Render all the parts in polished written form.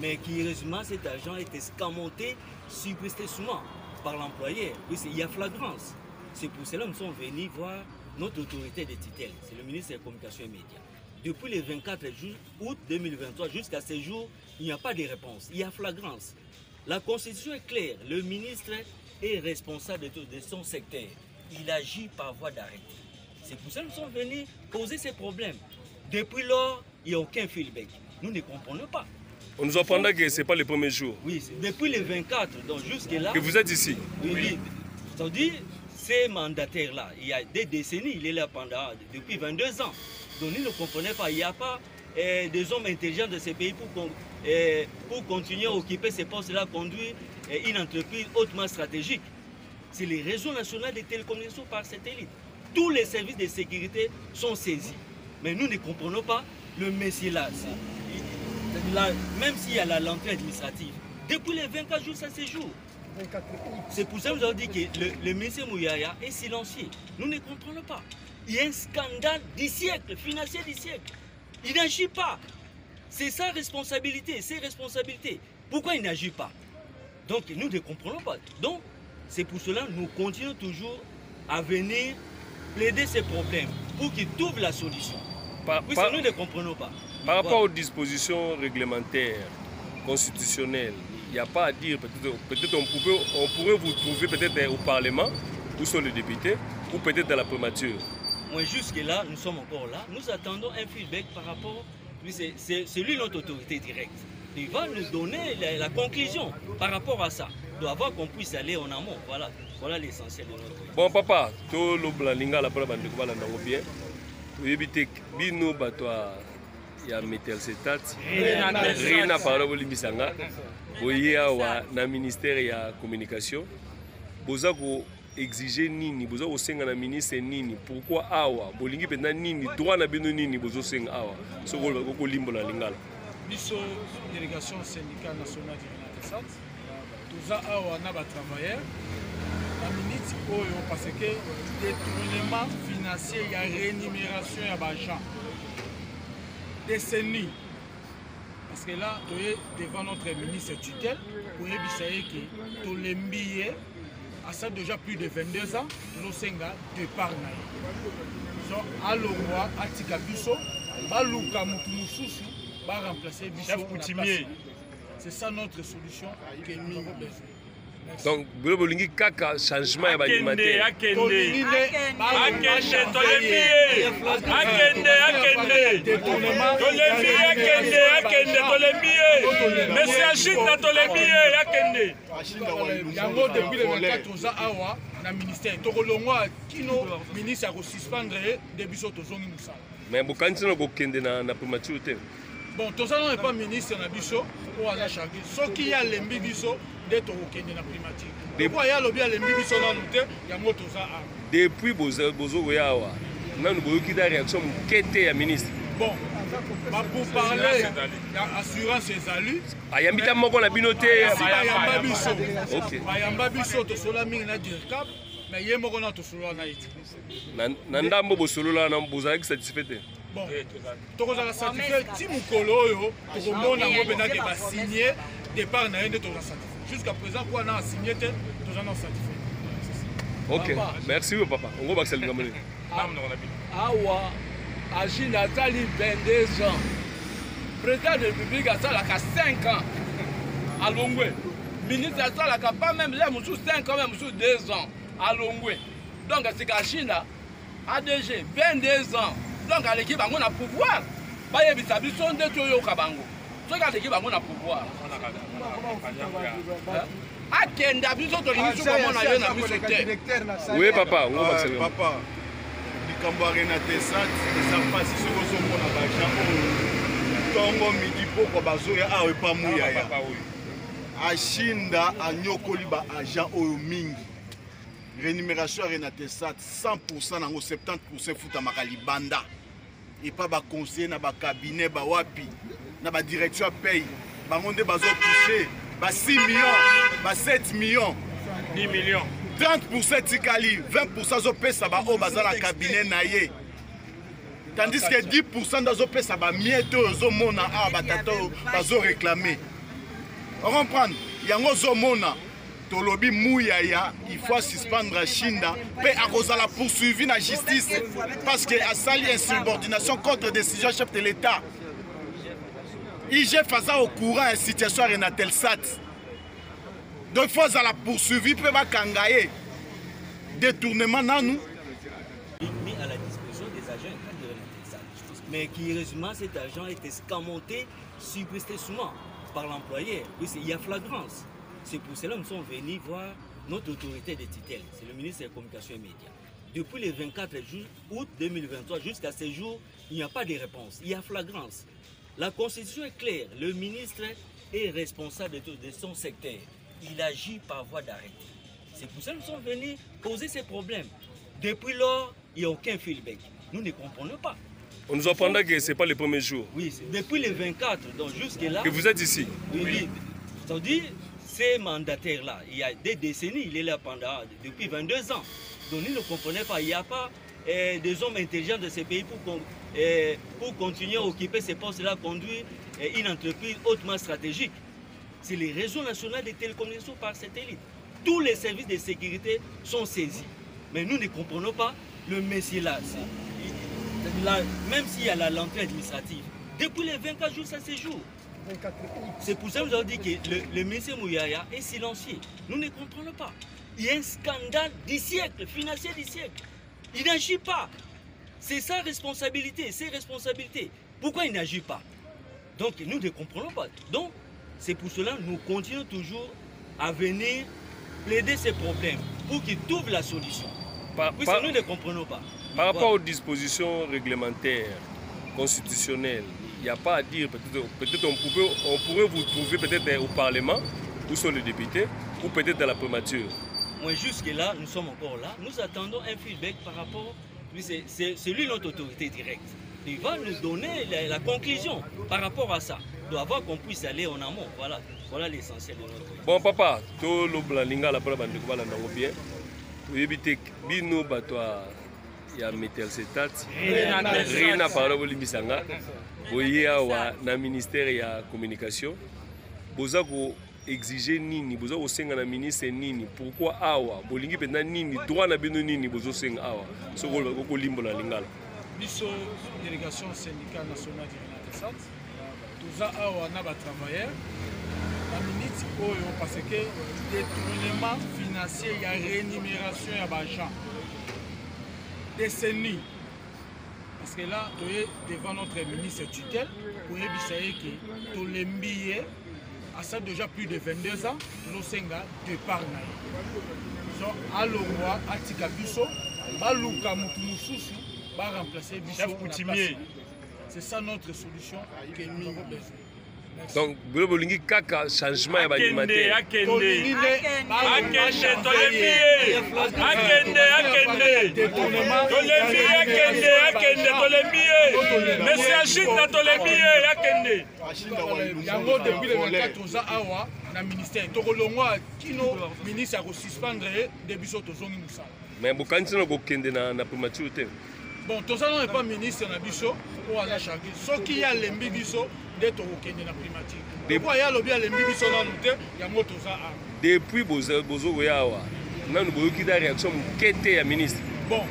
Mais curieusement, cet argent est escamoté subrepticement par l'employeur. Il y a flagrance. C'est pour cela que nous sommes venus voir notre autorité de tutelle, c'est le ministre des Communications et Médias. Depuis le 24 août 2023 jusqu'à ce jour, il n'y a pas de réponse. Il y a flagrance. La Constitution est claire. Le ministre est responsable de son secteur. Il agit par voie d'arrêté. C'est pour ça que nous sommes venus poser ces problèmes. Depuis lors, il n'y a aucun feedback. Nous ne comprenons pas. On nous apprendra que ce n'est pas le premier jour. Oui, depuis le 24, donc jusque-là... Que vous êtes ici. Oui. C'est-à-dire, ces mandataires-là, il y a des décennies, il est là depuis 22 ans. Donc nous ne comprenons pas. Il n'y a pas des hommes intelligents de ces pays pour continuer à occuper ces postes-là, conduire une entreprise hautement stratégique. C'est les réseaux nationaux des télécommunications par satellite. Tous les services de sécurité sont saisis. Mais nous ne comprenons pas le messier-là. Même s'il y a la lenteur administrative, depuis les 24 jours, ça séjour. C'est pour ça que nous avons dit que le ministre Mouyaya est silencieux. Nous ne comprenons pas. Il y a un scandale du siècle, financier du siècle. Il n'agit pas. C'est sa responsabilité, ses responsabilités. Pourquoi il n'agit pas? Donc nous ne comprenons pas. Donc c'est pour cela que nous continuons toujours à venir plaider ces problèmes pour qu'ils trouvent la solution. Nous ne comprenons pas. Par rapport aux dispositions réglementaires, constitutionnelles, il n'y a pas à dire, peut-être on pourrait vous trouver peut-être au Parlement, où sont les députés, ou peut-être dans la primature. Moi, jusque-là, nous sommes encore là. Nous attendons un feedback par rapport... C'est lui notre autorité directe. Il va nous donner la conclusion par rapport à ça. Il doit avoir qu'on puisse aller en amont. Voilà l'essentiel de notre... Bon, papa, tout le blalinga la preuve de bien. Tu évites bino batwa ya Metelsetat. Rien à parler au Limisanga. Voyez na ministère ya communication. Bozako exiger nini, bozako senga na ministre nini. Pourquoi awa? Bolingi penda nini, droit na bino nini bozo senga awa. Soko ko limbo la lingala. Biso délégation syndicale nationale du Renatessat. Tous awa na ba travailleurs. La minute oyo parce que détournement financier, il y a rémunération à l'argent. Décennies. Parce que là, tu es devant notre ministre tutelle, pour éviter que tu l'embillé, à ça déjà plus de 22 ans, nous sommes départ. Donc, à l'Oua, à Tikabiso, à Luka Moutmoussousou, va remplacer Bisso. C'est ça notre solution que nous avons besoin. Donc, vous voulez kaka changement alimentaire. Monsieur Achille, depuis le 24 ans, na ministère tokolongwa kino ministre a suspendre début soto zongi musala. Mais vous continuez à kende na primature. Bon, tout ça n'est pas ministre na biso pour aller charger. Ce qui a lembi biso d'être au kende na primature. Pourquoi ya lobi a lembi biso na noté ya moto za a. Depuis bozo yawa. Na nous boyo kita réaction kete ya ministre. Bon, pour parler d'assurance et alu. Ayambita moko na binote. Ayamba biso. OK. Ayamba biso to sola mingi na directeur, mais yé moko na to sola na iti. Na ndambo bo solola na bozaki satisfait. Bon, tu as certifié si Moukolo, tu as signé départ na yende to certifié. Jusqu'à présent, quoi na signé tu as certifié. OK, merci papa. On va accélérer gamone. Awa Agi Nathalie 22 ans. Président de la République a ça 5 ans. À Longwe. Ministre a ça pas même là 5 ans même 2 ans à Longwe. Donc c'est qu'Achina ADG 22 ans. Donc à l'équipe on a pouvoir. Ba yebisa biso nde to yo kabango. So ka l'équipe on a pouvoir. Akenda biso to lingi so mona yo na biso te. Oui papa, on va accélérer. Papa. Likambo Renatessat eza pasi soko so mona ba jambo. Tongo midi poko bazoya awe pa muyaya. Ashinda anyokoli ba agent oyo mingi. Rémunération à Renatessat 100% nango 70% futa makalibanda. Et pas ba conseiller na ba cabinet ba wapi na ba direction paye bango nde bazo toucher ba 6 millions ba 7 millions 10 millions 30% tikali 20% zo pesa ba o bazala cabinet na ye tandis que 10% dazo pesa ba mieto zo mona a ba tato bazo réclamer Reprendre. Yango zomona. Tolobi Mouyaya, il faut suspendre Chinda. Puis à cause de la poursuivi la justice. Parce qu'il a sali insubordination contre décision chef de l'État. IG faisait au courant une situation à Renatelsat. Donc il faut la poursuivi, peut pas kangaye. Détournement dans nous. Mis à la disposition des agents de Renatelsat. Mais curieusement, cet agent est escamoté subrepticement par l'employeur. Il y a flagrance. C'est pour cela que nous sommes venus voir notre autorité de tutelle, c'est le ministre des Communications et Médias. Depuis le 24 août 2023 jusqu'à ce jour, il n'y a pas de réponse. Il y a flagrance. La Constitution est claire. Le ministre est responsable de son secteur. Il agit par voie d'arrêté. C'est pour ça que nous sommes venus poser ces problèmes. Depuis lors, il n'y a aucun feedback. Nous ne comprenons pas. On nous apprendra que ce n'est pas le premier jour. Oui, depuis le 24, donc jusque-là... Que vous êtes ici. Oui. C'est-à-dire, ces mandataires-là, il y a des décennies, il est là depuis 22 ans. Donc nous ne comprenons pas, il n'y a pas des hommes intelligents de ces pays pour continuer à occuper ces postes-là, conduire une entreprise hautement stratégique. C'est les réseaux nationaux de télécommunications par satellite. Tous les services de sécurité sont saisis. Mais nous ne comprenons pas le messier-là. Même s'il y a la lenteur administrative, depuis les 24 jours, ça séjour. C'est pour ça que nous avons dit que le ministre Mouyaya est silencieux. Nous ne comprenons pas. Il y a un scandale du siècle, financier du siècle. Il n'agit pas. C'est sa responsabilité, ses responsabilités. Pourquoi il n'agit pas? Donc nous ne comprenons pas. Donc c'est pour cela que nous continuons toujours à venir plaider ces problèmes pour qu'ils trouvent la solution. Nous ne comprenons pas. Par rapport aux dispositions réglementaires, constitutionnelles, il n'y a pas à dire, peut-être on pourrait vous trouver peut-être au Parlement, où sont les députés, ou peut-être dans la primature. Moi, jusque-là, nous sommes encore là. Nous attendons un feedback par rapport... C'est lui notre autorité directe. Il va nous donner la conclusion par rapport à ça. Il doit avoir qu'on puisse aller en amont. Voilà l'essentiel de notre... Bon, papa, tout le blalinga la preuve de bien. Oui, bino batwa ya Metelsetat. Rien à parler au Limbisanga. Voyez na ministère ya communication. Boza ko exiger nini, boza ko senga na ministre nini. Pourquoi awa? Bolingi penda nini, droit na bino nini bozo senga awa. So ko limbola lingala. Biso délégation syndicale nationale du Renatelsat. Toza awa na ba travailleurs. La minute oyo parce que détournement financier ya rémunération ya ba agent. Décennie. Parce que là, devant notre ministre tutelle, pour éviter que tout les billets, à ça déjà plus de 22 ans, nous sommes départ. Donc, à l'Oroi, à Tikabiso, à Luka Moutumususu, va remplacer Bisso. C'est ça notre solution que nous avons besoin. Donc, vous voulez kaka changement alimentaire. Monsieur Achille, yango depuis le 24 ans awa na ministère tokolongwa kino ministre a suspendre début tozongi musala. Mais vous continuez à kende na primature te. Bon, toza non pas ministre na biso pour ala charger. Soki ya lembi biso de tokende na primature. Pourquoi ya lobi ya lembi biso na note yango toza a. Depuis bozo yawa. Nanu boyoki da réaction mukete ya ministre. Bon,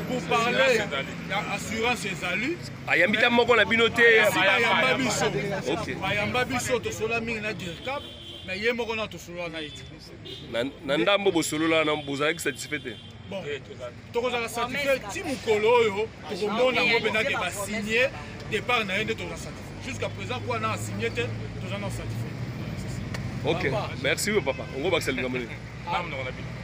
pour parler d'assurance et alu, ayambita moko na binote bayamba biso. OK. Bayamba biso to sola mingi na directeur, mais yé moko na to sola na iti. Na ndambo bosolola na bozaki satisfait. Bon. Tokozala satisfait ti mukolo oyo to komona ngo bena ke ba signer départ na yende to satisfait. Jusqu'à présent quoi na signé te to na satisfait. OK. Merci papa. On va baxel ngamoni.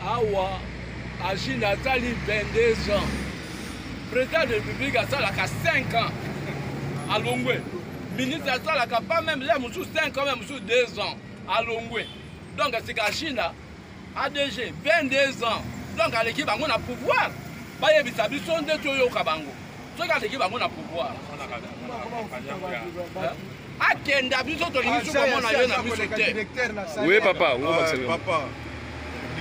Awa Agile Nathalie 22 ans. Président de la République a 5 ans. À Longwe. Ministre a pas même là, 5 ans, même 2 ans. À Longwe. Donc, c'est qu'Agile ADG 22 ans. Donc, à l'équipe, on a pouvoir. Il y a des établissements de Toyo Kabango. Donc, à l'équipe, on a pouvoir. Oui, papa. Papa.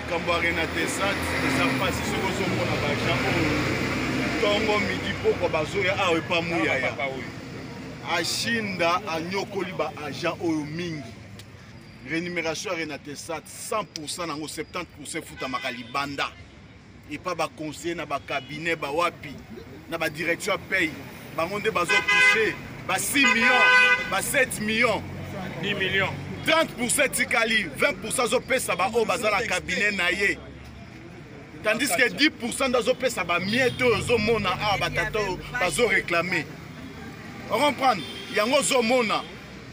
Kambo Renatelsat, eza pasi soko somona baja oyo tongo midi poko bazoya awe pa Mouyaya. Ashinda anyokoli ba agent oyo mingi. rémunération ya Renatesat 100% nango 70% futa makalibanda et pas ba conseiller na ba cabinet ba wapi na ba direction paye bango nde bazo toucher ba 6 millions ba 7 millions 10 millions 30% tikali 20% zo pesa ba o bazala cabinet na ye tandis que 10% d'azo pesa ba mieto zo mona a batato bazo réclamer on comprend yango zo mona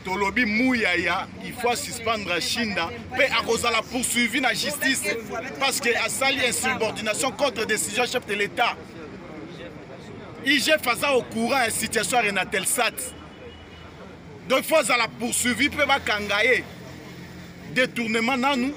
tolobi mouyaya il faut suspendre Shinda pe akozala poursuivi na justice parce que asali insubordination contre décision chef de l'État. IG faisait au courant la situation à Renatelsat. Donc il faut la poursuivi pe ba kangaye détournement nanou